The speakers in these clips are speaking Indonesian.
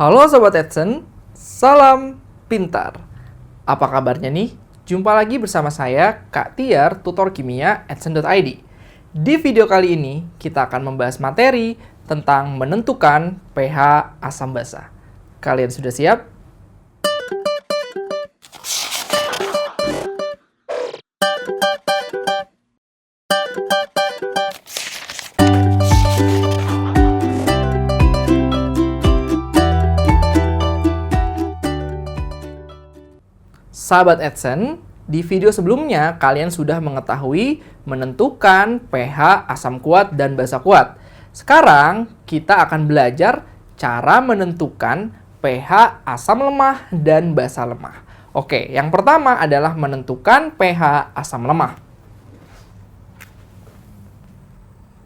Halo Sobat Edson, salam pintar. Apa kabarnya nih? Jumpa lagi bersama saya, Kak Tiar, tutor kimia Edson.id. Di video kali ini, kita akan membahas materi tentang menentukan pH asam basa. Kalian sudah siap? Sahabat Edson, di video sebelumnya kalian sudah mengetahui menentukan pH asam kuat dan basa kuat. Sekarang kita akan belajar cara menentukan pH asam lemah dan basa lemah. Oke, yang pertama adalah menentukan pH asam lemah.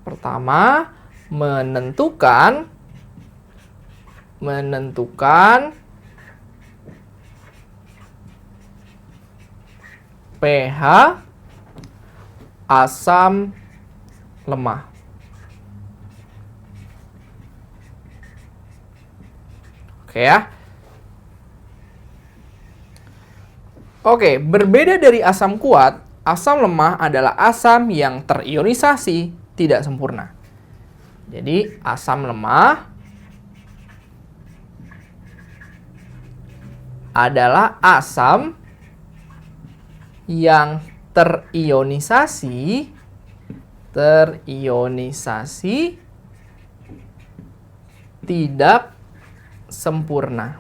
Pertama, menentukan pH asam lemah. Oke ya. Oke, berbeda dari asam kuat, asam lemah adalah asam yang terionisasi tidak sempurna. Jadi, asam lemah adalah asam yang terionisasi tidak sempurna.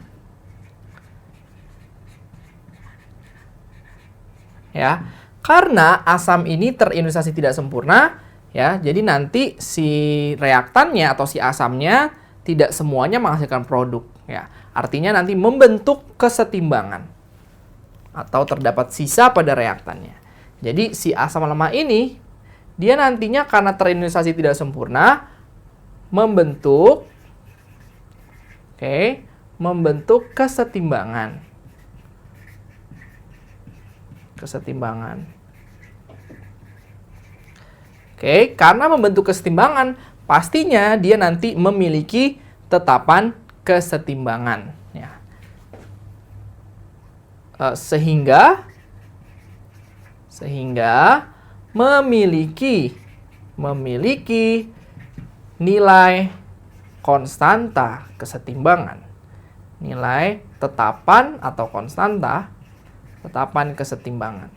Ya, karena asam ini terionisasi tidak sempurna, ya, jadi nanti si reaktannya atau si asamnya tidak semuanya menghasilkan produk, ya. Artinya nanti membentuk kesetimbangan atau terdapat sisa pada reaktannya. Jadi si asam lemah ini dia nantinya karena terionisasi tidak sempurna membentuk kesetimbangan. Karena membentuk kesetimbangan, pastinya dia nanti memiliki tetapan kesetimbangan, ya. Sehingga memiliki nilai konstanta kesetimbangan. Nilai tetapan atau konstanta tetapan kesetimbangan.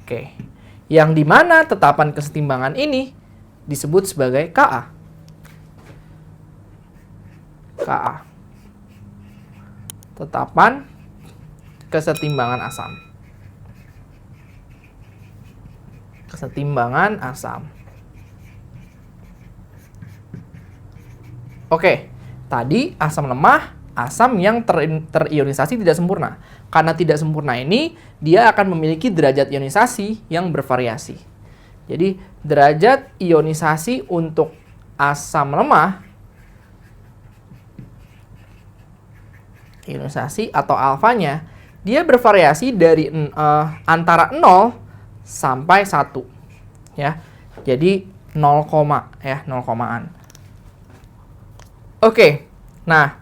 Oke. Yang dimana tetapan kesetimbangan ini disebut sebagai Ka. Tetapan kesetimbangan asam. Oke, tadi asam lemah, asam yang terionisasi tidak sempurna. Karena tidak sempurna ini, dia akan memiliki derajat ionisasi yang bervariasi. Jadi, derajat ionisasi untuk asam lemah, ionisasi atau alfanya, dia bervariasi dari antara 0 sampai 1. Ya. Jadi 0, 0 komaan. Oke. Nah,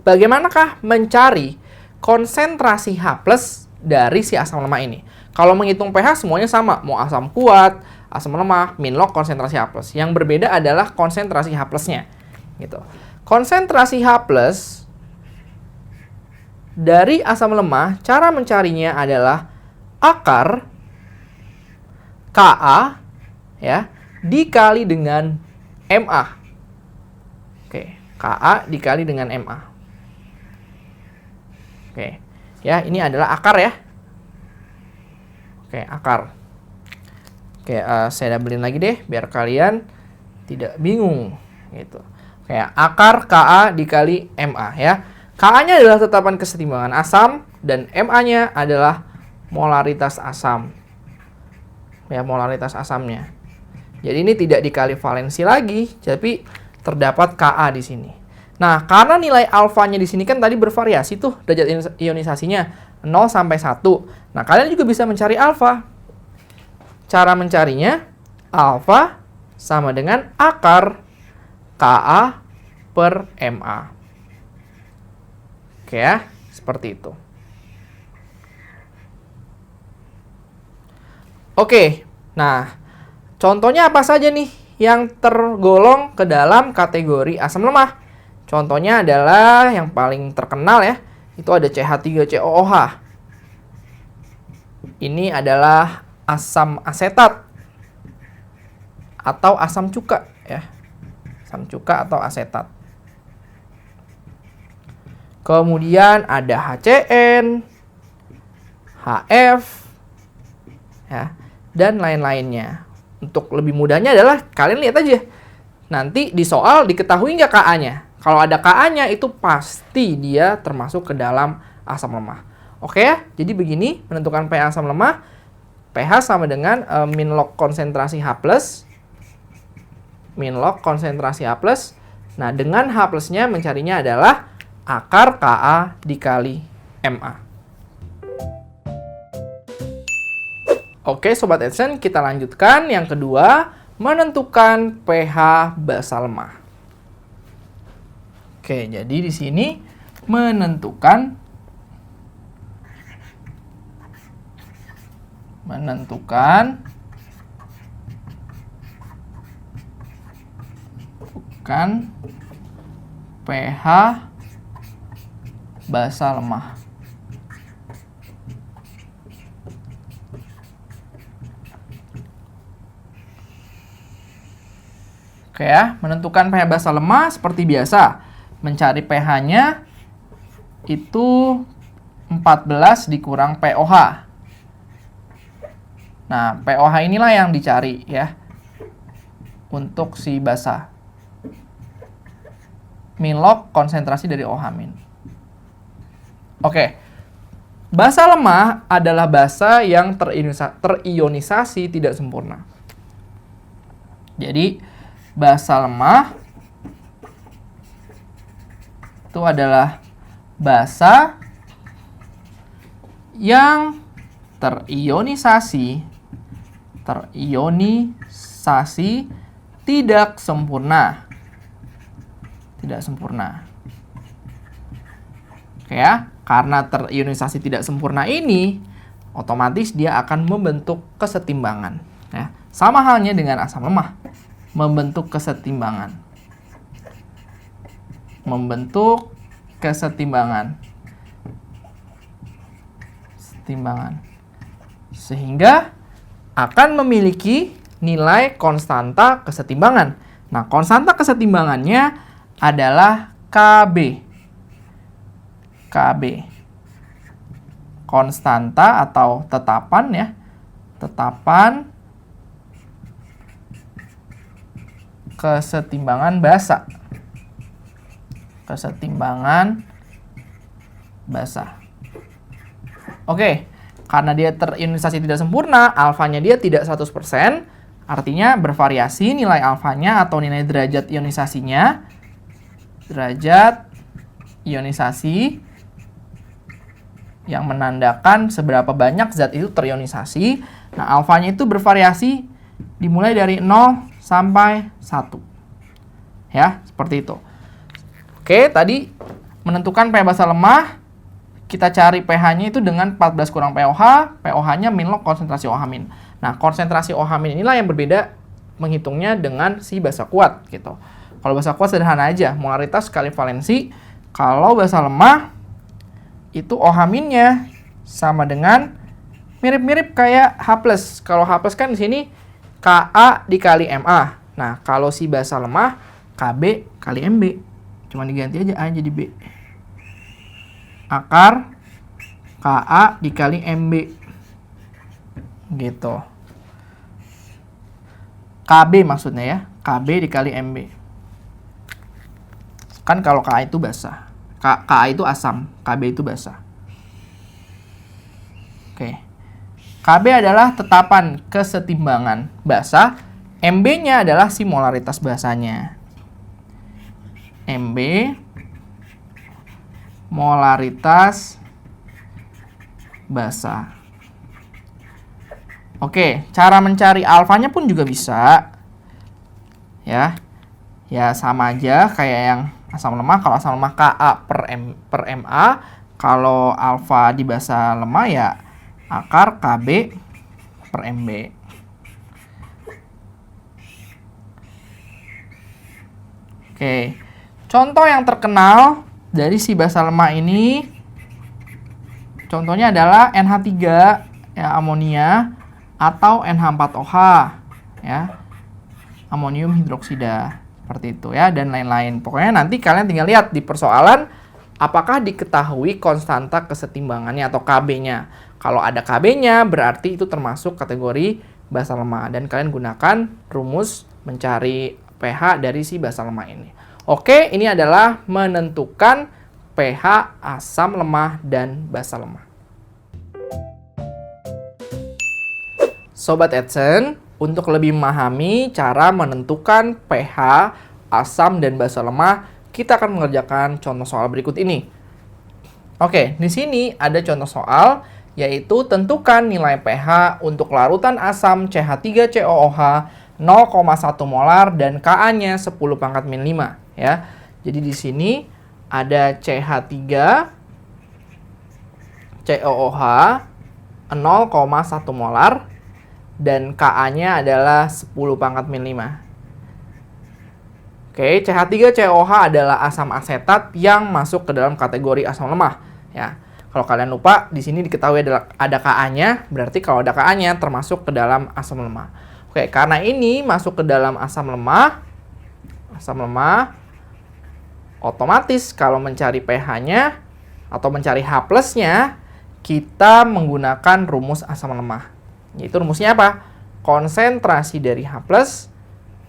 bagaimanakah mencari konsentrasi H+ dari si asam lemah ini? Kalau menghitung pH semuanya sama, mau asam kuat, asam lemah, min log konsentrasi H+. Yang berbeda adalah konsentrasi H+-nya. Gitu. Konsentrasi H+ dari asam lemah, cara mencarinya adalah akar Ka, ya, dikali dengan Ma. Oke, Ka dikali dengan Ma. Oke, ya, ini adalah akar ya. Oke, akar. Oke, saya doublein lagi deh biar kalian tidak bingung gitu. Oke, akar Ka dikali Ma ya. Ka-nya adalah tetapan kesetimbangan asam dan Ma-nya adalah molaritas asam. Ya, molaritas asamnya. Jadi ini tidak dikali valensi lagi, tapi terdapat Ka di sini. Nah, karena nilai alfanya di sini kan tadi bervariasi tuh derajat ionisasinya 0 sampai 1. Nah, kalian juga bisa mencari alfa. Cara mencarinya alfa sama dengan akar Ka per Ma. Oke ya, seperti itu. Oke, nah contohnya apa saja nih yang tergolong ke dalam kategori asam lemah? Contohnya adalah yang paling terkenal ya, itu ada CH3COOH. Ini adalah asam asetat atau asam cuka ya. Asam cuka atau asetat. Kemudian ada HCN, HF ya, dan lain-lainnya. Untuk lebih mudahnya adalah kalian lihat aja. Nanti di soal diketahui nggak Ka-nya. Kalau ada Ka-nya itu pasti dia termasuk ke dalam asam lemah. Oke ya, jadi begini menentukan pH asam lemah. pH sama dengan min log konsentrasi H+. Min log konsentrasi H+. Nah, dengan H plusnya mencarinya adalah akar Ka dikali Ma. Oke Sobat Adsense, kita lanjutkan. Yang kedua, menentukan pH basa lemah. Oke, jadi di sini menentukan pH basa lemah. Oke ya, menentukan pH basa lemah seperti biasa. Mencari pH-nya itu 14 dikurang POH. Nah, POH inilah yang dicari ya untuk si basa. Min log konsentrasi dari OH min. Oke. Basa lemah adalah basa yang terionisasi tidak sempurna. Jadi, basa lemah itu adalah basa yang terionisasi tidak sempurna. Tidak sempurna. Oke ya, karena terionisasi tidak sempurna ini, otomatis dia akan membentuk kesetimbangan. Ya. Sama halnya dengan asam lemah, membentuk kesetimbangan. Sehingga akan memiliki nilai konstanta kesetimbangan. Nah, konstanta kesetimbangannya adalah Kb. Konstanta atau tetapan ya. Tetapan kesetimbangan basa. Oke, karena dia terionisasi tidak sempurna, alfanya dia tidak 100%, artinya bervariasi nilai alfanya atau nilai derajat ionisasinya. Derajat ionisasi yang menandakan seberapa banyak zat itu terionisasi. Nah, alfanya itu bervariasi dimulai dari 0 sampai 1. Ya, seperti itu. Oke, tadi menentukan pH basa lemah, kita cari pH-nya itu dengan 14 kurang POH, POH-nya min log konsentrasi OH min. Nah, konsentrasi OH min inilah yang berbeda menghitungnya dengan si basa kuat gitu. Kalau basa kuat sederhana aja, molaritas kali valensi. Kalau basa lemah itu OH minnya sama dengan mirip-mirip kayak H+. Kalau H+ kan di sini Ka dikali Ma. Nah, kalau si basa lemah Kb kali Mb. Cuma diganti aja A jadi B. Akar Ka dikali Mb. Gitu. Kb maksudnya ya. Kb dikali Mb. Kan kalau Ka itu basa. Ka itu asam. Kb itu basa. Oke. Kb adalah tetapan kesetimbangan basa. Mb-nya adalah si molaritas basanya. Mb molaritas basa. Oke, cara mencari alfanya pun juga bisa. ya. Ya sama aja kayak yang asam lemah. Kalau asam lemah Ka per Ma, kalau alfa di basa lemah ya akar Kb per Mb. Oke, contoh yang terkenal dari si basa lemah ini, contohnya adalah NH3 ya, amonia, atau NH4OH ya, amonium hidroksida, seperti itu ya, dan lain-lain. Pokoknya nanti kalian tinggal lihat di persoalan apakah diketahui konstanta kesetimbangannya atau Kb-nya. Kalau ada Kb-nya berarti itu termasuk kategori basa lemah, dan kalian gunakan rumus mencari pH dari si basa lemah ini. Oke, ini adalah menentukan pH asam lemah dan basa lemah. Sobat Edson, untuk lebih memahami cara menentukan pH asam dan basa lemah, kita akan mengerjakan contoh soal berikut ini. Oke, di sini ada contoh soal, yaitu tentukan nilai pH untuk larutan asam CH3COOH 0,1 molar dan Ka-nya 10⁻⁵ ya. Jadi di sini ada CH3 COOH 0,1 molar dan Ka-nya adalah 10⁻⁵. Oke, CH3COOH adalah asam asetat yang masuk ke dalam kategori asam lemah ya. Kalau kalian lupa, di sini diketahui ada Ka-nya, berarti kalau ada Ka-nya termasuk ke dalam asam lemah. Oke, karena ini masuk ke dalam asam lemah, otomatis kalau mencari pH-nya atau mencari H+-nya, kita menggunakan rumus asam lemah. Yaitu rumusnya apa? Konsentrasi dari H+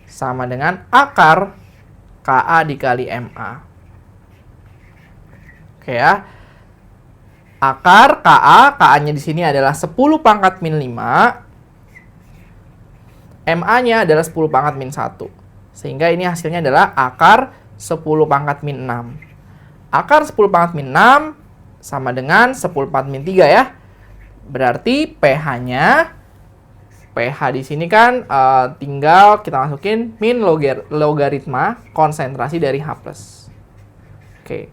sama dengan akar Ka dikali Ma. Oke ya. Akar Ka-nya di sini adalah 10⁻⁵. Ma-nya adalah 10⁻⁻1. Sehingga ini hasilnya adalah akar 10⁻⁻6. Akar 10⁻⁻6 sama dengan 10⁻⁻3 ya. Berarti pH-nya, pH di sini kan tinggal kita masukin min logaritma konsentrasi dari H+. Oke.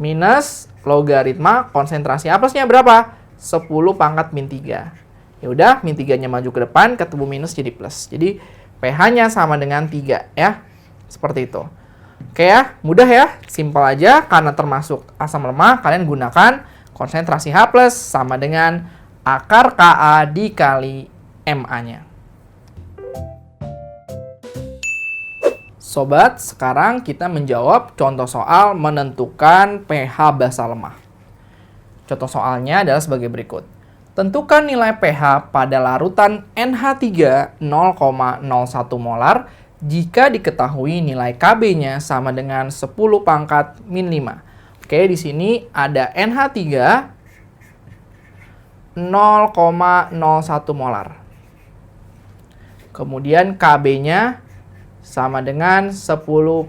Minus logaritma konsentrasi H+-nya berapa? 10⁻⁻3. Ya udah, min 3-nya maju ke depan, ketemu minus jadi plus. Jadi pH-nya sama dengan 3 ya. Seperti itu. Oke ya, mudah ya, simpel aja. Karena termasuk asam lemah, kalian gunakan konsentrasi H+ sama dengan akar Ka dikali Ma-nya. Sobat, sekarang kita menjawab contoh soal menentukan pH basa lemah. Contoh soalnya adalah sebagai berikut. Tentukan nilai pH pada larutan NH3 0,01 molar jika diketahui nilai Kb-nya sama dengan 10⁻⁵. Oke, di sini ada NH3 0,01 molar. Kemudian Kb-nya sama dengan 10⁻⁵.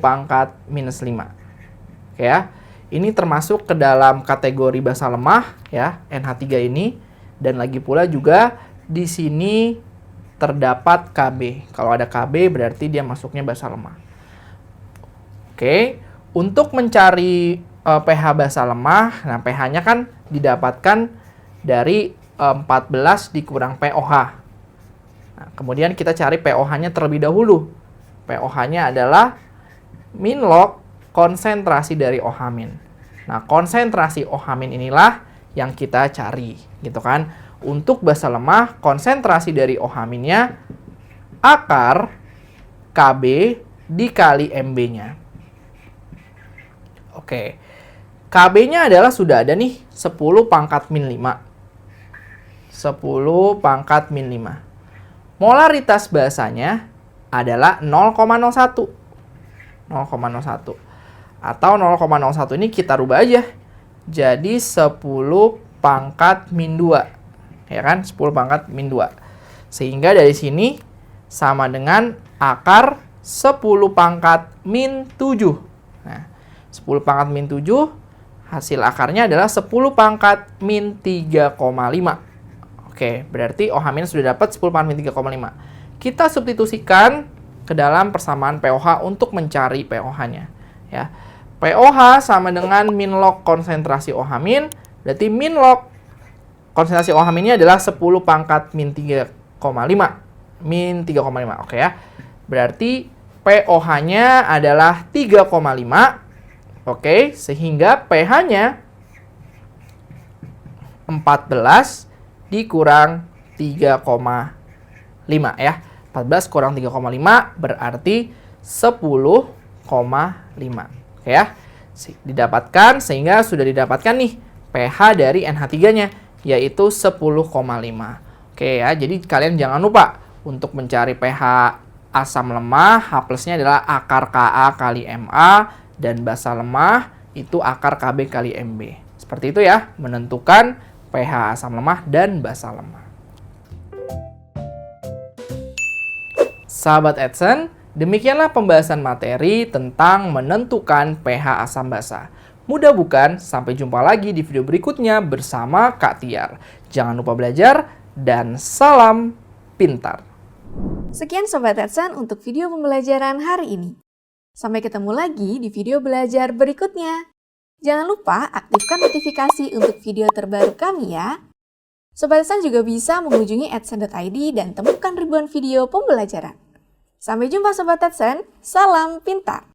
Oke ya. Ini termasuk ke dalam kategori basa lemah ya, NH3 ini. Dan lagi pula juga di sini terdapat Kb. Kalau ada Kb berarti dia masuknya basa lemah. Oke, untuk mencari pH basa lemah, nah pH-nya kan didapatkan dari 14 dikurang pOH. Nah, kemudian kita cari pOH-nya terlebih dahulu. pOH-nya adalah min log konsentrasi dari OH-. Nah, konsentrasi OH- inilah yang kita cari, gitu kan. Untuk basa lemah, konsentrasi dari OH-nya akar Kb dikali Mb-nya. Oke. Kb-nya adalah sudah ada nih, 10⁻⁵. 10⁻⁵. Molaritas basanya adalah 0,01. 0,01. Atau 0,01 ini kita rubah aja. Jadi 10⁻⁻2. Ya kan? 10⁻⁻2. Sehingga dari sini sama dengan akar 10⁻⁻7. Nah, 10⁻⁻7 hasil akarnya adalah 10⁻⁻3,5. Oke, berarti OH- sudah dapat 10⁻⁻3,5. Kita substitusikan ke dalam persamaan pOH untuk mencari pOH-nya. Ya. pOH sama dengan min log konsentrasi OH min, berarti min log konsentrasi OH min ini adalah 10 pangkat min 3,5. Min 3,5, oke ya. Berarti pOH-nya adalah 3,5. Oke, sehingga pH-nya 14 dikurang 3,5 ya. 14 kurang 3,5 berarti 10,5. Oke ya. Didapatkan, sehingga sudah didapatkan nih pH dari NH3-nya yaitu 10,5. Oke ya, jadi kalian jangan lupa untuk mencari pH asam lemah, H plusnya adalah akar Ka kali Ma, dan basa lemah itu akar Kb kali Mb. Seperti itu ya, menentukan pH asam lemah dan basa lemah. Sahabat Edson, demikianlah pembahasan materi tentang menentukan pH asam basa. Mudah bukan? Sampai jumpa lagi di video berikutnya bersama Kak Tiar. Jangan lupa belajar dan salam pintar. Sekian Sobat Edson untuk video pembelajaran hari ini. Sampai ketemu lagi di video belajar berikutnya. Jangan lupa aktifkan notifikasi untuk video terbaru kami ya. Sobat Edson juga bisa mengunjungi edson.id dan temukan ribuan video pembelajaran. Sampai jumpa Sobat Edson, salam pintar!